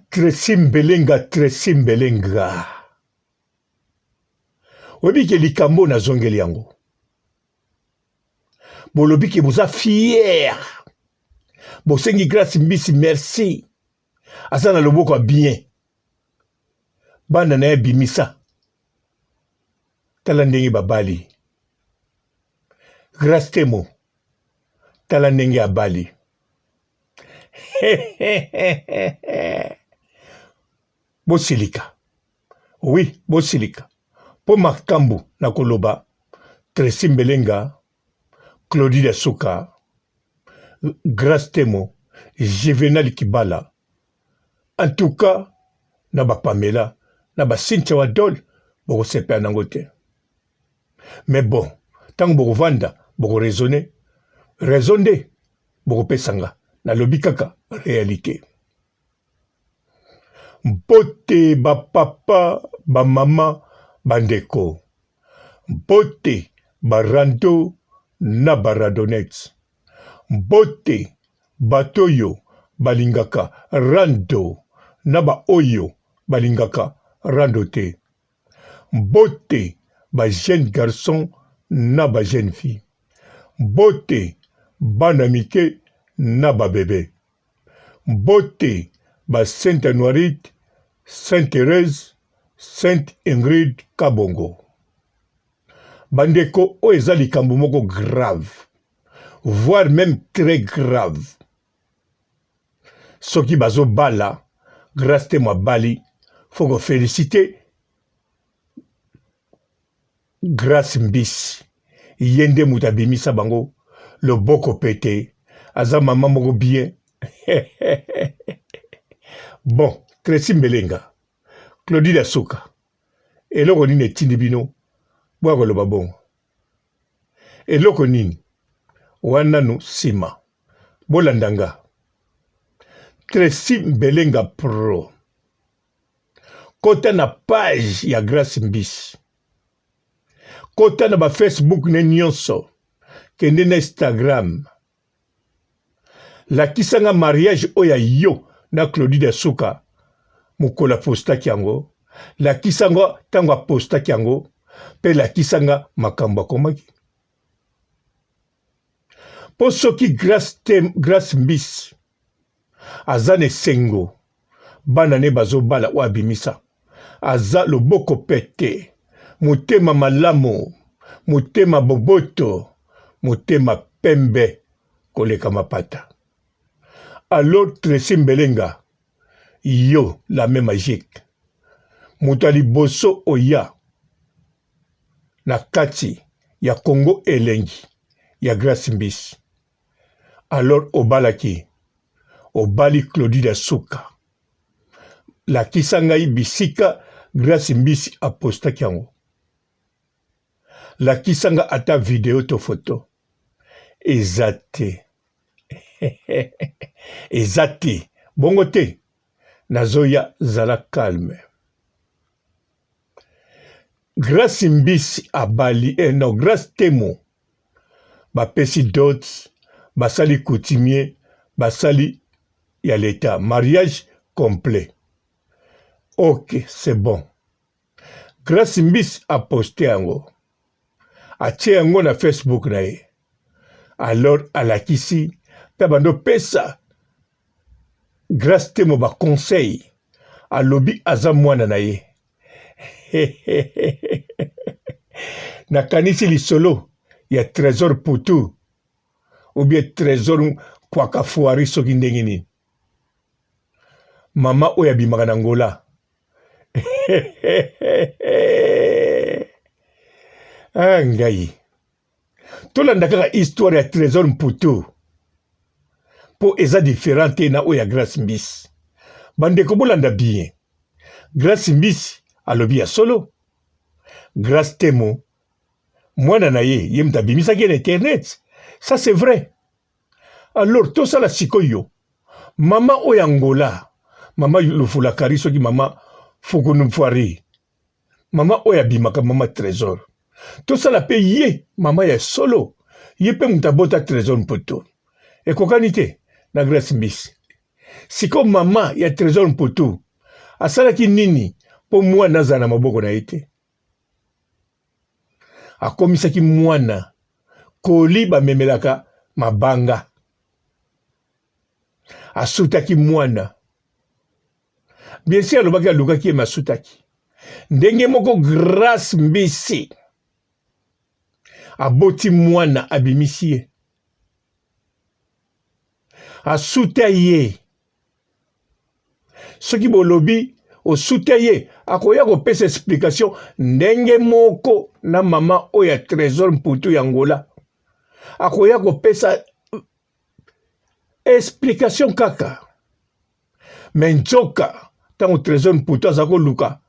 Tracy Mbelenga. Obi ke likambo na zongeli yango. Bolobi ke boza fier. Bosengi Grace Mbisi merci. Asa na loboko bien. Banda na bimisa. Tala ndenge babali. Grace Temo. Tala ndenge abali. Bosilika. Oui, bosilika. Po makambu na koloba. Tracy Mbelenga. Claudie Dasuka. Grace Temo. Juvenal Kibala. En tout cas, na ba Pamela, na ba Cynthia Wadol, boko sepe anangote. Mais bon, tant boko vanda, boko raisonner, raisonner, boko pesanga, na lobi kaka, réalité. Mpote, ba papa, ba mama, bandeko. Mpote, ba rando, na ba radonex. Mpote, batoyo, balingaka, rando, naba oyo, balingaka, rando te. Mbote, ba jeune garçon, naba jeune fille. Mbote, banamike, naba bébé. Mbote, ba Sainte Noirite, Sainte Thérèse, Sainte Ingrid Kabongo. Bandeko, o ezali kambu moko grave, voire même très grave. Soki bazo bala, Grace Temo bali, faut qu'on félicite Grace Mbisi. Yende mutabimisa bango, le boko pété, aza maman moko bien. Bon, Tracy Mbelenga, Claudie Dasuka, eloko nini etindi bino, bwako loba bongo. Eloko nini, wananu sima, bolandanga. Tracy Mbelenga Pro. Kota na page ya Grace Mbisi. Kota na ba Facebook ne nyonso. Kende na Instagram. La kisanga mariage oya yo na Claudie Dasuka. Mukola posta kiango. La kisanga tangwa posta kiango. Pe la kisanga makamba komaki. Po soki Grace Mbisi. Azane sengo. Banane bazo bala wa bimisa. Aza loboko pete. Mutema malamu. Mutema boboto. Mutema pembe. Koleka mapata. Alors Tracy Mbelenga. Yo la même magique. Mutali boso oya. Na kati. Ya Congo elengi. Ya Grace Mbisi. Alors obalaki. Obali Claudie Dasuka. La kisangai bisika Grace Mbisi aposta kiango. La kisanga ata video to photo. Ezate. Ezate. Bongo te. Nazoya zala calme. Grace Mbisi abali. Non, Grace Temo. Bapesi dot. Basali coutumier. Basali ya l'état. Mariage complet. Ok, c'est bon. Grace Mbisi a posté yango. A tie yango na Facebook na ye. Alors, alakisi, tabando pesa. Grace Temo ba conseil. Alobi aza mwana na ye. Na kanisi lisolo. Ya trésor putu. Ou bien trésor kwa kafuari soki ndenge nini. Mama oya bimaka na Ngola. Ah, ngai. Tolanda kaka histoire ya trésor mputu. Po eza différente na oya Grace Mbisi. Bandeko bolanda bien. Grace Mbisi alobi ya solo. Grace Temo. Mwana na ye mtabimisaki na internet. Ça c'est vrai. Alors tout ça la sikoyo. Mama oya Ngola. Mama lufula kariso ki mama Fukunu Mfwari. Mama oya bimaka mama trésor. Tout ça la paye mama ya solo. Ye pe mutabota trésor mpoto. E kokanite na Grace Mbisi. siko mama ya Trésor Mputu asalaki nini po mwana aza na maboko na ye te? Akomisaki mwana koli bamemelaka mabanga, asutaki mwana. Bien sûr alobaki alukaki ye masutaki. Ndenge moko Grâce Mbisi aboti mwana abimisi ye, asuta ye. Soki bolobi osuta ye akoya kopesa explication ndenge moko na mama oya Trésor Mputu ya Angola akoya kopesa explication kaka. Mais nzoka tango Trésor Mputu aza koluka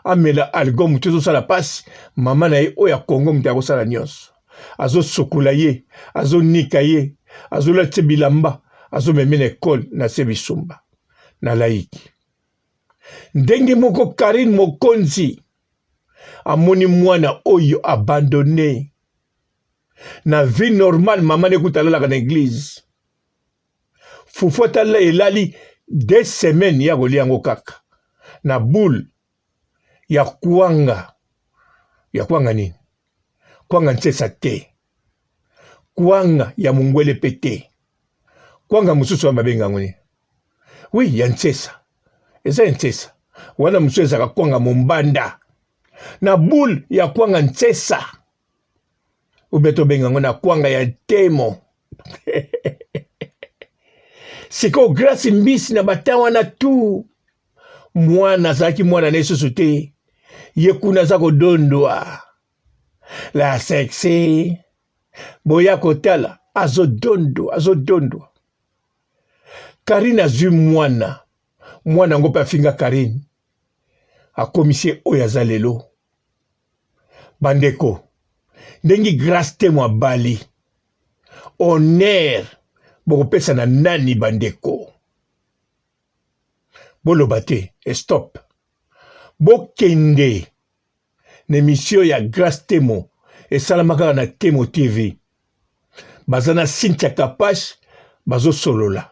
amela algo mutu azosala pasi, mama na ye oya Congo mutu akosala nyonso, azosokola ye, azonika ye, azolatia bilamba, azomeme na ekole na se bisumba na laiki. Ndenge moko Karine Mokonzi amoni mwana oyo abandonné na vie normale, mama nekuta alalaka na église, fufu atala elali 2 semaines ya kolia yango kaka na boule ya kwanga. Ya kwanga nini? Kwanga nsesa te, kwanga ya mungwele pete, kwanga mususu wa mabenga ngoni. Oui, ya nsesa. Eza nsesa. Wana mususu ezaka kwanga mombanda. Na boule ya kwanga nsesa. Ubeto benga ngona kwanga ya temo. Siko Grâce Mbisi na batawa na tu. Mwana zaki mwana nesusu te. Yekuna zako dondwa. La sexy. Boya kotala. Azo dondwa. Karine azwi mwana. Mwana ngope afinga Karine. Akomisie oyaza lelo. Bandeko. Ndengi Grâce te mwa bali. Honneur. Bokopesa na nani bandeko. Boloba te. Stop. Bokende. Nemisio ya Grâce Temo. Esalamaka na Temo TV. Bazana Cynthia Kapash. Bazo solola.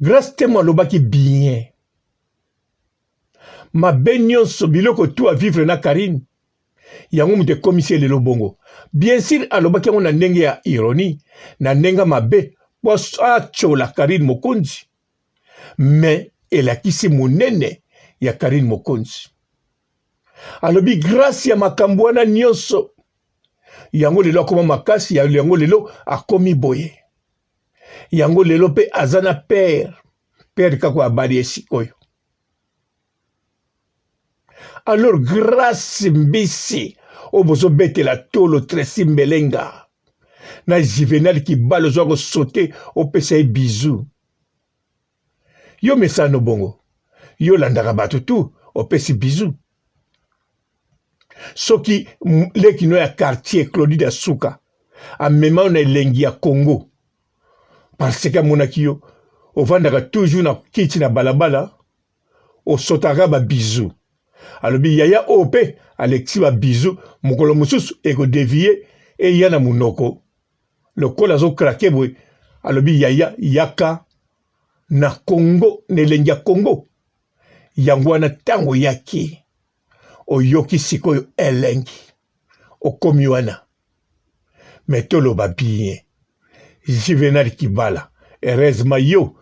Grâce Temo alobaki bien. Ma nyonso biloko tu a vivre na Karine. Yango mute komisie lelo bongo. Bien sûr alobaki yango na ndenge ya ironie. Na ndenge mabe. Po achola Karine Mokonzi. Mais elakisi monene ya Karine Mokonzi. Alobi grâce ya makambo wana nyonso. Yango lelo akoma makasi. Yango lelo akomi boye. Yango lelo pe azana père. Père kako abali esikoyo. Alors Grâce Mbisi obozo bete la tolo Tracy Mbelenga na Juvenal ki balo zoko sauter opesa e bisou. Yo mesano bongo. Yo landaka bato tu opesi bisou. Soki lekino ya quartier Claudie Asuka a mema na elengi ya Congo. Parce que monaki yo ovandaka toujours na kiti na balabala osotaka ba bisou. Alobi yaya ope Alexis ba bisou mokolo mususu eko dévier e yana munoko lokola zo krake boy. Alobi yaya yaka na Congo nelengia Congo yangwana tango yaki oyoki sikoyo elengi okomi wana metolo ba bien Juvenal Kibala heureusement yo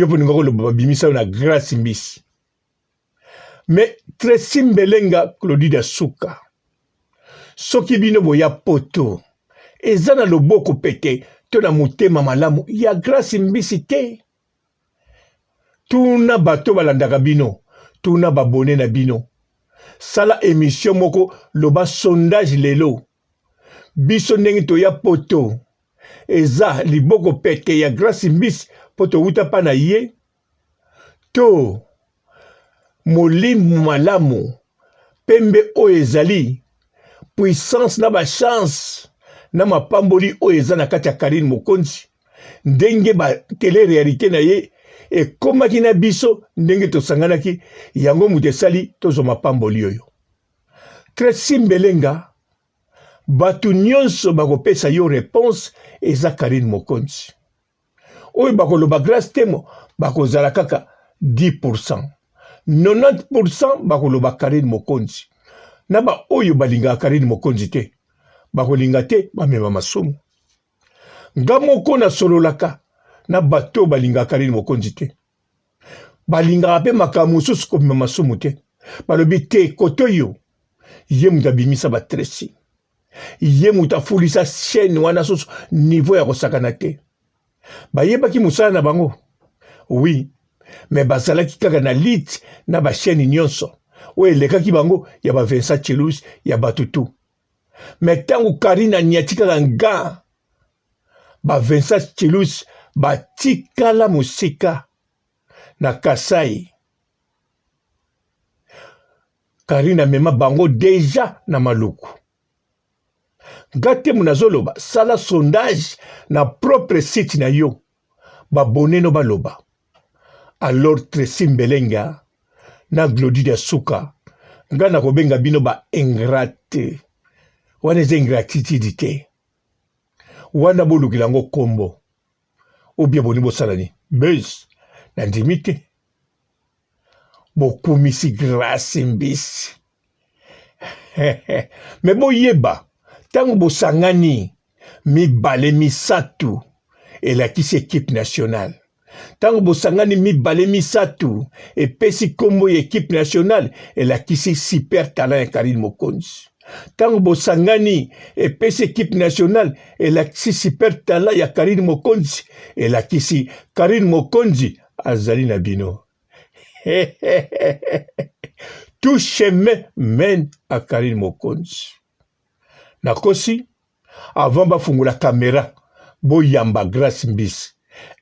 poninga ko lo babimisa na Grâce Mbisi. Mais Tracy Mbelenga Claudie Asuka soki bino boya poto ezana loboko pete to na motema malamu ya Grâce Mbisi te. Tuna bato balandaka bino, tuna babone na bino. Sala émission moko loba sondage lelo. Biso ndenge to ya poto eza liboko pete ya Grâce Mbisi poto uta pa na ye to Molimu malamu pembe o ezali puissance na ba chance na mapamboli o eza na kati ya Karine Mokonzi ndenge ba télé réalité na ye e komaki na biso ndenge tosanganaki yango mutesali tozo mapamboli oyo. Tracy Mbelenga batu nyonso bakopesa yo réponse eza Karine Mokonzi. oyo bakoloba grâce temo bakozala kaka 10%. 90% bakoloba Karine Mokonzi. Na ba oyo balinga Karine Mokonzi te. Bakolinga te bamema masumu. Nga moko na sololaka na bato balinga Karine Mokonzi te. Balinga ape makambo mosusu komema masumu te. Balobi te koto yo. Ye muta bimisa ba tresi. Ye muta fulisa chaîne wana susu niveau ya kosakana te. Bayebaki musala na bango. Oui, mais bazalaki kaka na lit na ba chaîne nyonso. Oyo elekaki bango ya ba Vincent Chilus ya batutu. Mais tango Karine anyati kaka nga ba Vincent Chilus batikala musika na Kasai. Karine amema bango deja na maluku. Gate munazoloba sala sondage na propre site na yo. Baboneno baloba. Alors Tracy Mbelenga na Glody Diasuka nga na kobenga bino ba ingrate. Wana eza ingratitude te. Wana bolukila ngo kombo. Obia boni bosalani. Bez na ndimi te. Bokumisi grâce mbisi. Me boyeba tango bosangani mibale misatu elakisi équipe nationale. Tango bosangani mibale misatu epesi kombo ya équipe nationale elakisi super talent ya Karine Mokonzi. Tango bosangani epesi équipe nationale elakisi super talent ya Karine Mokonzi elakisi Karine Mokonzi azali na bino. Tout chemin mène à Karine Mokonzi. Nakosi, avant bafungula caméra, boyamba grâce mbisi.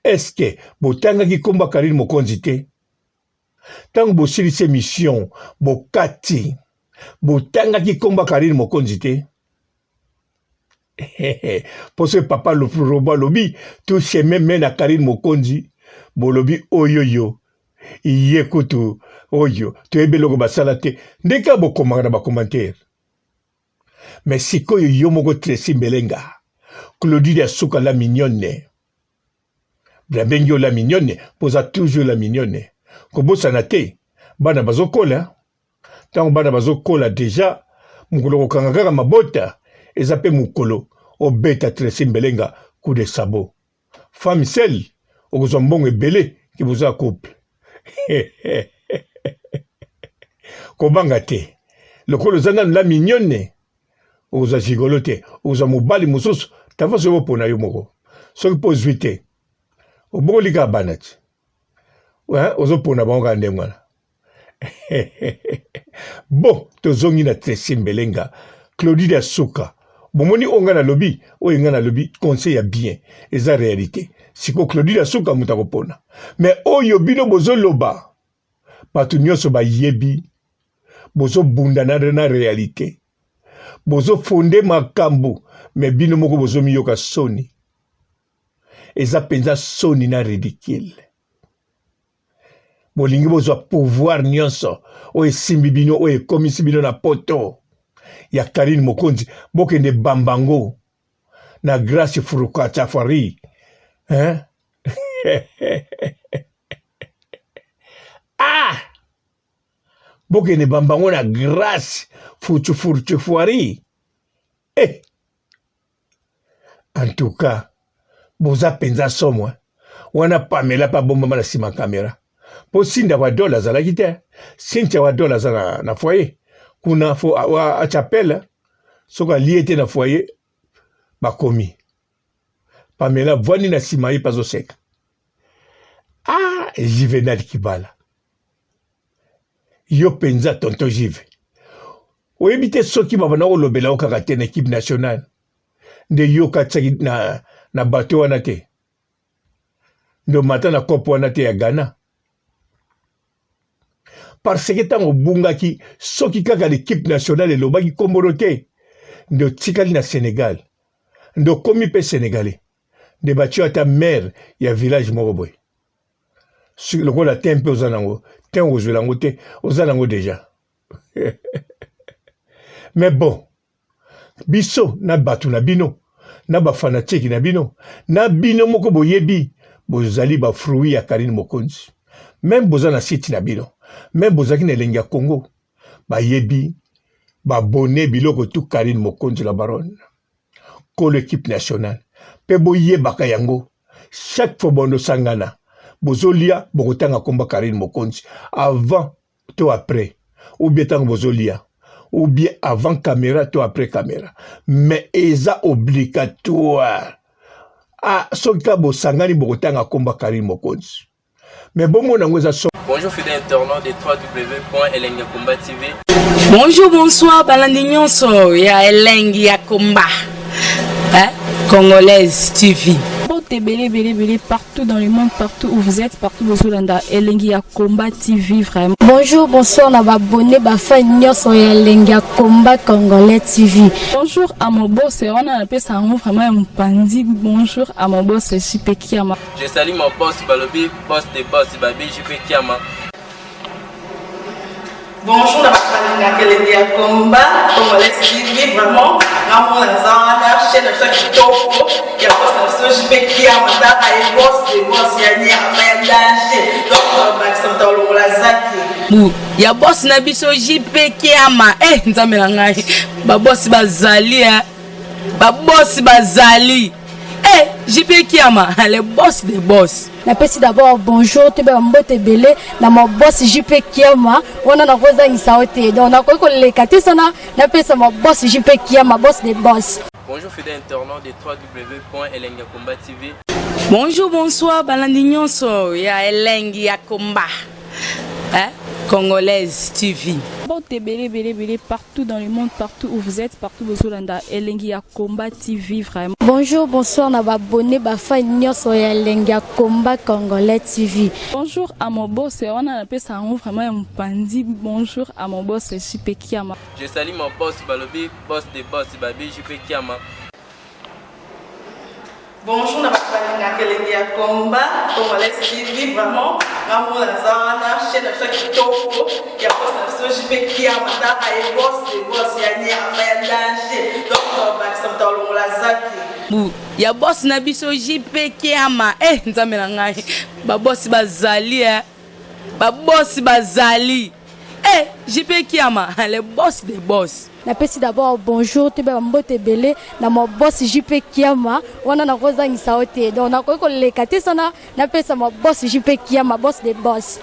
Est-ce que botanga ki komba Karine Mokonzi te? Tango bosilisi mission, bokati, botanga ki komba Karine Mokonzi te? Pour ce papa le roba lobi, tout chemin mène à Karine Mokonzi, bolobi oyoyo. Iye kutu oyo to ebeloko basala te ndeka bokomanga na bakommentaire. Mais sikoyo yo moko Tracy Mbelenga Glody Diasuka la mignonne Blabengi la mignonne posa toujours la mignonne kobosana te bana bazokola tango bana bazokola deja mukolo kokanga kaka mabota eza pe mukolo obeta Tracy Mbelenga coup de sabot femme seule okozwa mbongo ebele ki boza couple. Kobanga te lokolo zana la mignonne oza gigolo te oza mobali mususu tava so pona yo moko soki pozwi te obongo lika bana ti ozo pona bango ka ndenge wana. Bon tozongi na Tracy Mbelenga Glody Diasuka bomoni onga na lobi oyo nga na lobi conseil ya bien eza réalité siko Glody Diasuka muta kopona. Mais oyo bino bozo loba bato nyonso bayebi bozo bunda na réalité bozo fonde makambo mais bino moko bozo miyoka soni eza penza soni na ridicule. Bolingi bozo pouvoir nyonso oyo esimbi bino oyo ekomisi bino na poto ya Karine Mokonzi bokende bambango na Grace Furuka Chafari. Hein? Ah! Bokende bambango na Grace Furuchefwari. Eh! En tout cas, boza penza somwa. Wana Pamela pa bomba na sima kamera. Po Sinda wa dola za la gite. Cynthia wa dola za na foyer. Kuna fo a chapelle. Soka liete na foyer. Bakomi. Pamela vwani na sima yi pazo seka. Ah! Juvenal Kibala. Yo penza tonton Jive. Oyebite soki babana olobela okaka te na équipe nationale. Nde yo katsaki na bato wana te. Ndo mata na kopo wana te ya Ghana. Parce que tango bungaki soki kaka l'équipe nationale elobaki kombolo te. Ndo tikali na Sénégal. Ndo komi pe Sénégalais. Nde batio ata maire ya village moko boy. Lokola tempe ozanango. Ten ozulango te. Ozanango déjà. Mais bon. Biso na batu na bino. Na ba fanatique na bino. Na bino moko boyebi. bozali ba fruit ya Karine Mokonzi. Même boza na site na bino, même bozaki na elengi ya Congo, ba yebi, ba bonne biloko tout Karine Mokonzi la baronne. Ko l'équipe nationale. Pe boye baka yango. Chaque fois bono sangana, bozolia, bokotanga komba Karine Mokonzi. Avant, to après. Ou bien tant bozolia. Ou bien avant caméra, to après caméra. Mais eza obligatoire. Ah, soka bo sangani bokotanga komba Karine Mokonzi. Mais bon, mon bonjour fidèles internautes de www.elengiakomba TV. Bonjour, bonsoir, balandignon so ya Elengiakomba, Congolaise TV. Partout dans le monde, partout où vous êtes, partout où vous êtes, Elengiakomba TV vraiment. Bonjour, bonsoir, na abonné bafa nyonso ya Elengiakomba Congolais TV. Bonjour à mon boss, on a appelé ça vraiment un pandi. Bonjour à mon boss, JP Kiama. Je salue mon boss Balobi, boss de boss Babi, JP Kiama. Bonjour, na Elengiakomba Congolais TV vraiment. Namo na zana chaîne de chaque topo. Il y a boss na JP Kiama, ta ay boss de boss ya ni amendage. Donc Maxime Tolo la zaki. Ya boss na biso JP Kiama. Nzambe na ngai. Ba boss bazali ba boss bazali. JP Kiama, le boss des boss. Napesi d'abord bonjour, te ba mbote belé na mon boss JP Kiama. On a rosa ngisaote. Donc na ko lekati sana napesa mon boss JP Kiama, boss des boss. Bonjour fidèles internautes de www.elengiakomba TV. Bonjour, bonsoir, balandignon so ya Elengiakomba, Congolaise TV. Partout dans le monde, partout où vous êtes, partout où vous êtes, Elengiakomba TV vraiment. Bonjour, bonsoir, na abonné bafa nyonso ya Elengiakomba Congolais TV. Bonjour à mon boss, on a appelé ça vraiment un pandi. Bonjour à mon boss, JP Kiama. Je salue mon boss Balobi, boss de boss Babi, JP Kiama. Bonjour, na Elengiakomba Congolais TV vraiment. Namo na zana chaîne de chaque topo. Il y a boss na JP Kiama, ta ay boss de boss ya ni amendage. Donc Maxime Tolo la zaki. Ya boss na biso JP Kiama. Nzambe na ngai. Ba boss bazali ba boss bazali. JP Kiama, le boss des boss. Napesi d'abord bonjour, te ba mbote belé na mon boss JP Kiama. On a rosa ngisaote. Donc na ko lekati sana napesa mon boss JP Kiama, boss des boss.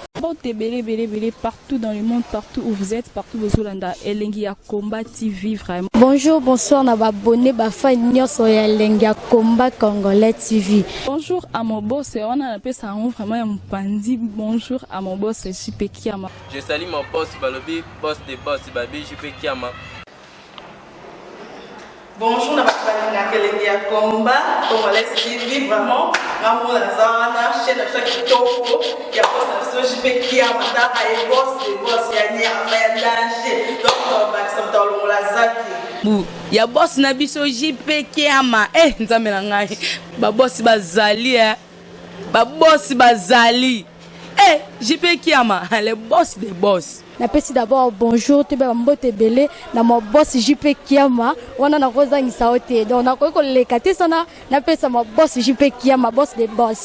Partout dans le monde, partout où vous êtes, partout où vous êtes, Elengiakomba TV vraiment. Bonjour, bonsoir, na abonné bafa nyonso ya Elengiakomba Congolais TV. Bonjour à mon boss, on a appelé ça vraiment un pandi. Bonjour à mon boss, JP Kiama. Je salue mon boss Balobi, boss de boss Babi, JP Kiama. Bonjour, na Elengiakomba Congolais TV vraiment. Namo na zana chaîne de chaque topo. Il y a boss na JP Kiama, ta ay boss de boss ya ni amendage. Donc Maxime Tolo la zaki. Ya boss na biso JP Kiama. Nzambe na ngai. Ba boss bazali ba boss bazali. JP Kiama, le boss des boss. Napesi d'abord bonjour, te ba mbote belé na mon boss JP Kiama. On a rosa ngisaote. Donc na ko lekati sana napesa mon boss JP Kiama, boss des boss.